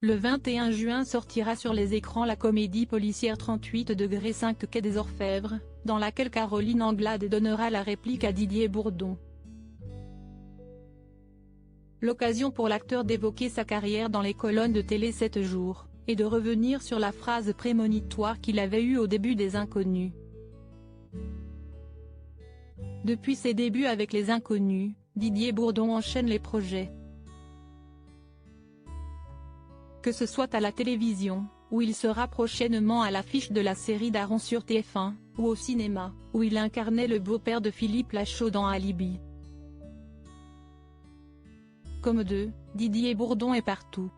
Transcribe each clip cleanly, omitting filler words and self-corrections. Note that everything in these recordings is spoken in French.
Le 21 juin sortira sur les écrans la comédie policière 38°5 Quai des Orfèvres, dans laquelle Caroline Anglade donnera la réplique à Didier Bourdon. L'occasion pour l'acteur d'évoquer sa carrière dans les colonnes de Télé 7 jours, et de revenir sur la phrase prémonitoire qu'il avait eue au début des Inconnus. Depuis ses débuts avec les Inconnus, Didier Bourdon enchaîne les projets. Que ce soit à la télévision, où il sera prochainement à l'affiche de la série Daron sur TF1, ou au cinéma, où il incarnait le beau-père de Philippe Lachaud dans Alibi. Comme Didier Bourdon est partout.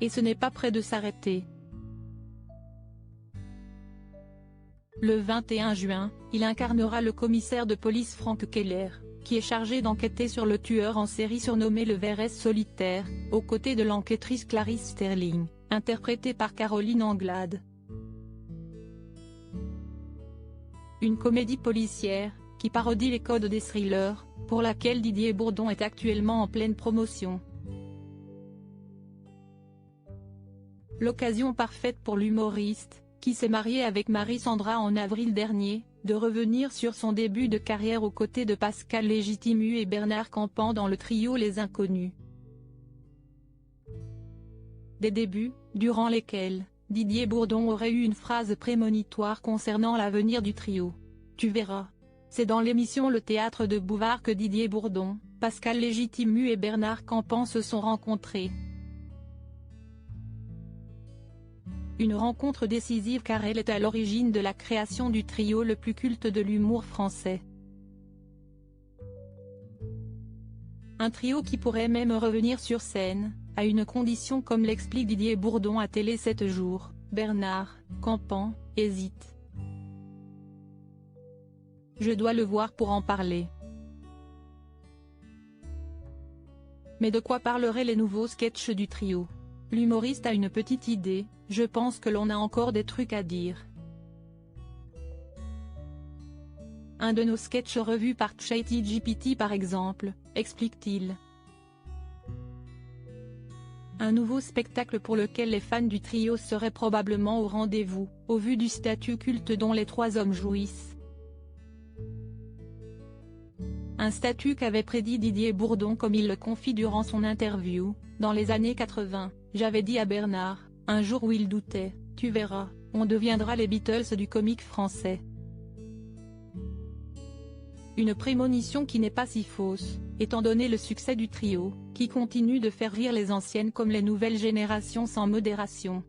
Et ce n'est pas près de s'arrêter. Le 21 juin, il incarnera le commissaire de police Franck Keller, qui est chargé d'enquêter sur le tueur en série surnommé le VRS solitaire, aux côtés de l'enquêtrice Clarisse Sterling, interprétée par Caroline Anglade. Une comédie policière, qui parodie les codes des thrillers, pour laquelle Didier Bourdon est actuellement en pleine promotion. L'occasion parfaite pour l'humoriste, qui s'est marié avec Marie-Sandra en avril dernier, de revenir sur son début de carrière aux côtés de Pascal Légitimu et Bernard Campan dans le trio Les Inconnus. Des débuts, durant lesquels Didier Bourdon aurait eu une phrase prémonitoire concernant l'avenir du trio. Tu verras. C'est dans l'émission Le Théâtre de Bouvard que Didier Bourdon, Pascal Légitimu et Bernard Campan se sont rencontrés. Une rencontre décisive car elle est à l'origine de la création du trio le plus culte de l'humour français. Un trio qui pourrait même revenir sur scène, à une condition comme l'explique Didier Bourdon à Télé 7 jours, Bernard Campan hésite. Je dois le voir pour en parler. Mais de quoi parleraient les nouveaux sketchs du trio? L'humoriste a une petite idée, je pense que l'on a encore des trucs à dire. Un de nos sketchs revus par ChatGPT par exemple, explique-t-il. Un nouveau spectacle pour lequel les fans du trio seraient probablement au rendez-vous, au vu du statut culte dont les trois hommes jouissent. Un statut qu'avait prédit Didier Bourdon comme il le confie durant son interview, dans les années 80, j'avais dit à Bernard, un jour où il doutait, tu verras, on deviendra les Beatles du comique français. Une prémonition qui n'est pas si fausse, étant donné le succès du trio, qui continue de faire rire les anciennes comme les nouvelles générations sans modération.